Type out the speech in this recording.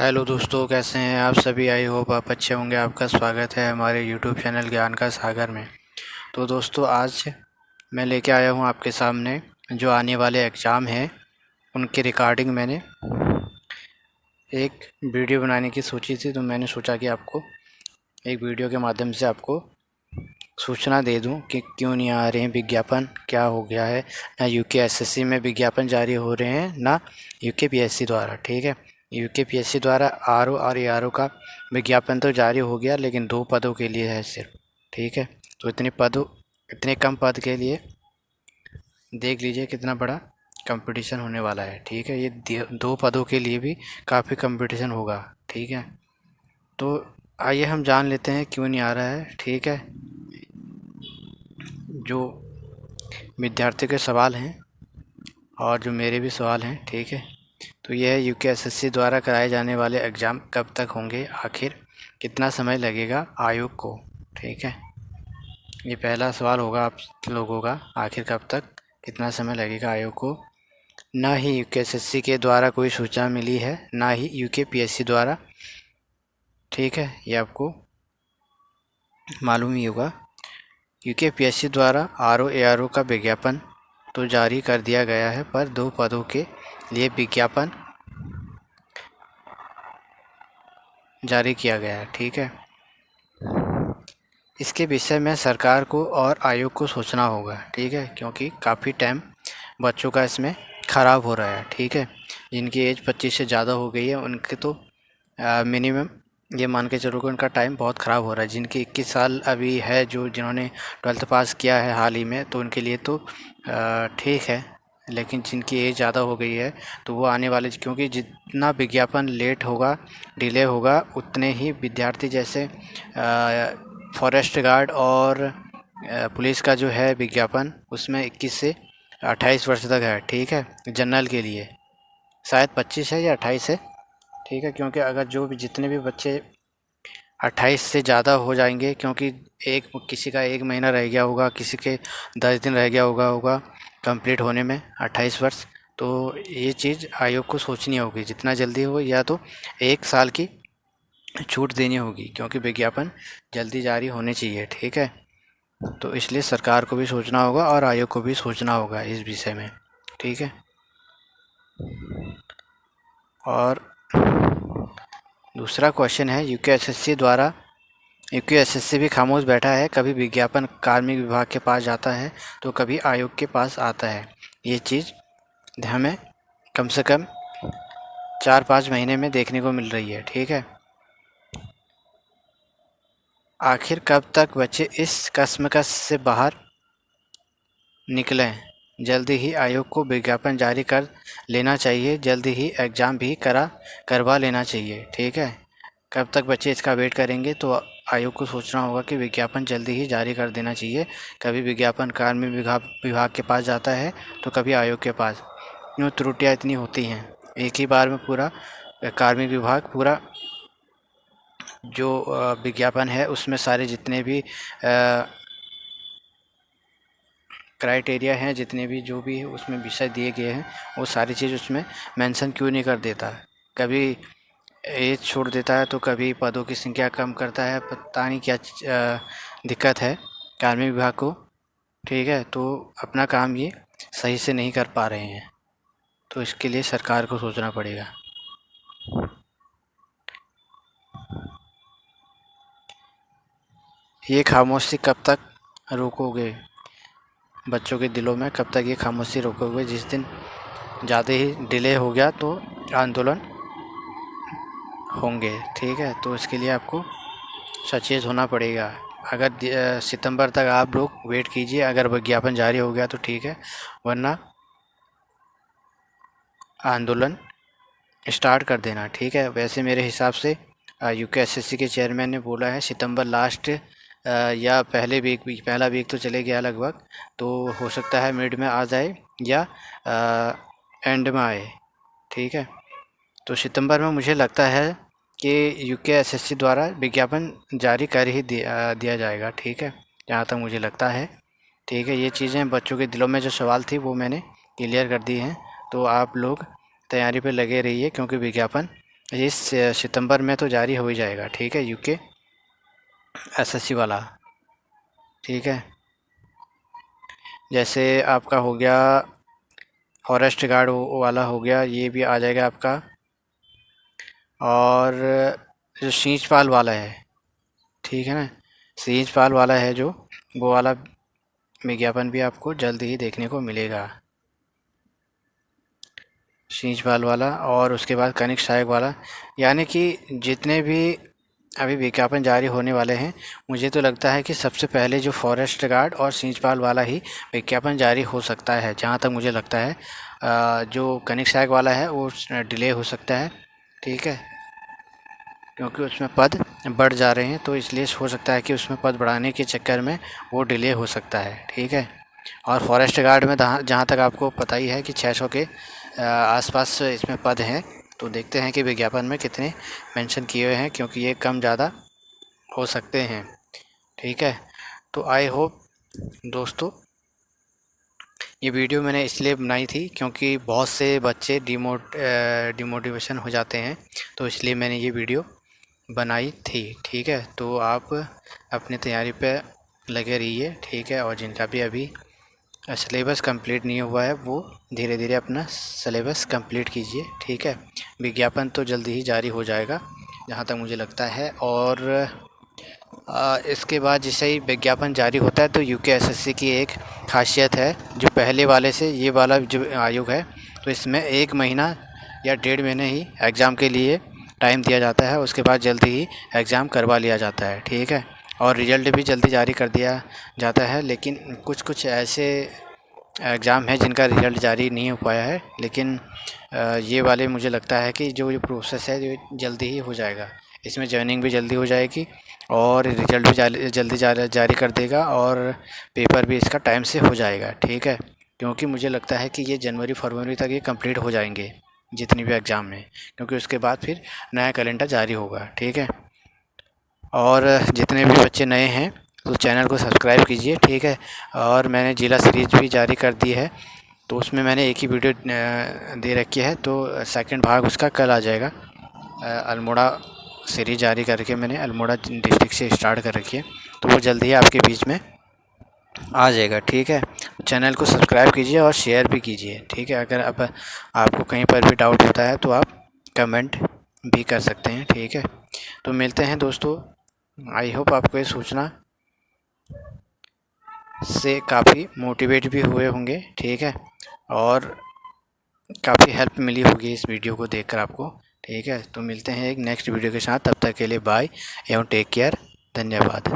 Hello दोस्तों, कैसे हैं आप सभी। आई होप आप अच्छे होंगे। आपका स्वागत है हमारे यूट्यूब चैनल ज्ञान का सागर में। तो दोस्तों, आज मैं लेके आया हूँ आपके सामने जो आने वाले एग्ज़ाम हैं उनके रिगार्डिंग मैंने एक वीडियो बनाने की सोची थी। तो मैंने सोचा कि आपको एक वीडियो के माध्यम से आपको सूचना दे दूं कि क्यों नहीं आ रहे हैं विज्ञापन, क्या हो गया है। ना यूकेएसएससी में विज्ञापन जारी हो रहे हैं, ना यूकेपीएससी द्वारा। ठीक है, यूकेपीएससी द्वारा आरओ और एआरओ का विज्ञापन तो जारी हो गया, लेकिन 2 पदों के लिए है सिर्फ। ठीक है, तो इतने कम पद के लिए देख लीजिए कितना बड़ा कंपटीशन होने वाला है। ठीक है, ये 2 पदों के लिए भी काफ़ी कंपटीशन होगा। ठीक है, तो आइए हम जान लेते हैं क्यों नहीं आ रहा है। ठीक है, जो विद्यार्थियों के सवाल हैं और जो मेरे भी सवाल हैं। ठीक है, तो यह है यूकेएसएससी द्वारा कराए जाने वाले एग्ज़ाम कब तक होंगे, आखिर कितना समय लगेगा आयोग को। ठीक है, ये पहला सवाल होगा आप लोगों का, आखिर कब तक कितना समय लगेगा आयोग को। ना ही यूकेएसएससी के द्वारा कोई सूचना मिली है, ना ही यूकेपीएससी द्वारा। ठीक है, ये आपको मालूम ही होगा। यूकेपीएससी द्वारा आरओ एआरओ का विज्ञापन तो जारी कर दिया गया है, पर 2 पदों के लिए विज्ञापन जारी किया गया है। ठीक है, इसके विषय में सरकार को और आयोग को सोचना होगा। ठीक है, क्योंकि काफ़ी टाइम बच्चों का इसमें ख़राब हो रहा है। ठीक है, जिनकी एज 25 से ज़्यादा हो गई है उनके तो मिनिमम ये मान के चलो कि उनका टाइम बहुत ख़राब हो रहा है। जिनकी 21 साल अभी है, जिन्होंने 12th पास किया है हाल ही में, तो उनके लिए तो ठीक है। लेकिन जिनकी एज ज़्यादा हो गई है तो वो आने वाले, क्योंकि जितना विज्ञापन लेट होगा, डिले होगा, उतने ही विद्यार्थी जैसे फॉरेस्ट गार्ड और पुलिस का जो है विज्ञापन, उसमें 21 से 28 वर्ष तक है। ठीक है, जनरल के लिए शायद 25 है या 28 है। ठीक है, क्योंकि अगर जो भी जितने भी बच्चे 28 से ज़्यादा हो जाएंगे, क्योंकि किसी का 1 महीना रह गया होगा, किसी के 10 दिन रह गया होगा कंप्लीट होने में 28 वर्ष, तो ये चीज़ आयोग को सोचनी होगी जितना जल्दी हो, या तो 1 साल की छूट देनी होगी, क्योंकि विज्ञापन जल्दी जारी होने चाहिए। ठीक है, तो इसलिए सरकार को भी सोचना होगा और आयोग को भी सोचना होगा इस विषय में। ठीक है, और दूसरा क्वेश्चन है, यूकेएसएससी भी खामोश बैठा है। कभी विज्ञापन कार्मिक विभाग के पास जाता है तो कभी आयोग के पास आता है। ये चीज़ हमें कम से कम 4-5 महीने में देखने को मिल रही है। ठीक है, आखिर कब तक बच्चे इस कश्मकश से बाहर निकलें। जल्दी ही आयोग को विज्ञापन जारी कर लेना चाहिए, जल्दी ही एग्ज़ाम भी करवा लेना चाहिए। ठीक है, कब तक बच्चे इसका वेट करेंगे, तो आयोग को सोचना होगा कि विज्ञापन जल्दी ही जारी कर देना चाहिए। कभी विज्ञापन कार्मिक विभाग के पास जाता है तो कभी आयोग के पास। यूँ त्रुटियाँ इतनी होती हैं, एक ही बार में पूरा कार्मिक विभाग पूरा जो विज्ञापन है उसमें सारे जितने भी क्राइटेरिया हैं, जितने भी जो भी उसमें विषय दिए गए हैं, वो सारी चीज़ उसमें मेंशन क्यों नहीं कर देता। कभी एज छोड़ देता है तो कभी पदों की संख्या कम करता है, पता नहीं क्या दिक्कत है कार्मिक विभाग को। ठीक है, तो अपना काम ये सही से नहीं कर पा रहे हैं, तो इसके लिए सरकार को सोचना पड़ेगा। ये खामोशी कब तक रोकोगे, बच्चों के दिलों में कब तक ये खामोशी रोकोगे। जिस दिन ज़्यादा ही डिले हो गया तो आंदोलन होंगे। ठीक है, तो इसके लिए आपको सचेत होना पड़ेगा। अगर सितंबर तक आप लोग वेट कीजिए, अगर विज्ञापन जारी हो गया तो ठीक है, वरना आंदोलन स्टार्ट कर देना। ठीक है, वैसे मेरे हिसाब से यूकेएसएससी के चेयरमैन ने बोला है सितंबर लास्ट या पहला वीक तो चले गया लगभग, तो हो सकता है मिड में आ जाए या एंड में आए। ठीक है, तो सितंबर में मुझे लगता है कि यूकेएसएससी द्वारा विज्ञापन जारी कर ही दिया जाएगा। ठीक है, जहाँ तक मुझे लगता है। ठीक है, ये चीज़ें बच्चों के दिलों में जो सवाल थी वो मैंने क्लियर कर दी हैं, तो आप लोग तैयारी पे लगे रहिए, क्योंकि विज्ञापन ये सितंबर में तो जारी हो ही जाएगा, ठीक है, यूके एसएससी वाला, ठीक है। जैसे आपका हो गया फॉरेस्ट गार्ड वाला हो गया, ये भी आ जाएगा आपका। और जो शींचपाल वाला है, ठीक है ना, शींचपाल वाला है जो, वो वाला विज्ञापन भी आपको जल्द ही देखने को मिलेगा, शींचपाल वाला। और उसके बाद कनिक सहायक वाला, यानी कि जितने भी अभी विज्ञापन जारी होने वाले हैं, मुझे तो लगता है कि सबसे पहले जो फॉरेस्ट गार्ड और शींचपाल वाला ही विज्ञापन जारी हो सकता है, जहाँ तक मुझे लगता है। जो कनिक सहायक वाला है वो डिले हो सकता है, ठीक है, क्योंकि उसमें पद बढ़ जा रहे हैं, तो इसलिए हो सकता है कि उसमें पद बढ़ाने के चक्कर में वो डिले हो सकता है, ठीक है। और फॉरेस्ट गार्ड में जहाँ तक आपको पता ही है कि 600 के आसपास इसमें पद हैं, तो देखते हैं कि विज्ञापन में कितने मेंशन किए हुए हैं, क्योंकि ये कम ज़्यादा हो सकते हैं, ठीक है। तो आई होप दोस्तों, ये वीडियो मैंने इसलिए बनाई थी क्योंकि बहुत से बच्चे डिमोटिवेशन हो जाते हैं, तो इसलिए मैंने ये वीडियो बनाई थी, ठीक है। तो आप अपनी तैयारी पे लगे रहिए, ठीक है। और जिनका भी अभी सिलेबस कंप्लीट नहीं हुआ है, वो धीरे धीरे अपना सिलेबस कंप्लीट कीजिए, ठीक है। विज्ञापन तो जल्दी ही जारी हो जाएगा, जहाँ तक मुझे लगता है। और इसके बाद जैसे ही विज्ञापन जारी होता है, तो यूकेएसएससी की एक खासियत है, जो पहले वाले से ये वाला जो आयोग है, तो इसमें 1 महीना या 1.5 महीने ही एग्ज़ाम के लिए टाइम दिया जाता है, उसके बाद जल्दी ही एग्ज़ाम करवा लिया जाता है, ठीक है। और रिज़ल्ट भी जल्दी जारी कर दिया जाता है, लेकिन कुछ कुछ ऐसे एग्ज़ाम हैं जिनका रिज़ल्ट जारी नहीं हो पाया है, लेकिन ये वाले मुझे लगता है कि जो ये प्रोसेस है ये जल्दी ही हो जाएगा, इसमें जॉइनिंग भी जल्दी हो जाएगी और रिज़ल्ट भी जल्दी जारी कर देगा, और पेपर भी इसका टाइम से हो जाएगा, ठीक है। क्योंकि मुझे लगता है कि ये जनवरी फरवरी तक ये कंप्लीट हो जाएंगे, जितनी भी एग्ज़ाम हैं, क्योंकि उसके बाद फिर नया कैलेंडर जारी होगा, ठीक है। और जितने भी बच्चे नए हैं तो चैनल को सब्सक्राइब कीजिए, ठीक है। और मैंने जिला सीरीज़ भी जारी कर दी है, तो उसमें मैंने एक ही वीडियो दे रखी है, तो सेकंड भाग उसका कल आ जाएगा। अल्मोड़ा सीरीज़ जारी करके मैंने अल्मोड़ा डिस्ट्रिक्ट से स्टार्ट कर रखी है, तो वो जल्दी ही आपके बीच में आ जाएगा, ठीक है। चैनल को सब्सक्राइब कीजिए और शेयर भी कीजिए, ठीक है। अगर अब आपको कहीं पर भी डाउट होता है तो आप कमेंट भी कर सकते हैं, ठीक है। तो मिलते हैं दोस्तों, आई होप आपको ये सूचना से काफ़ी मोटिवेट भी हुए होंगे, ठीक है। और काफ़ी हेल्प मिली होगी इस वीडियो को देखकर आपको, ठीक है। तो मिलते हैं एक नेक्स्ट वीडियो के साथ, तब तक के लिए बाय एवं टेक केयर, धन्यवाद।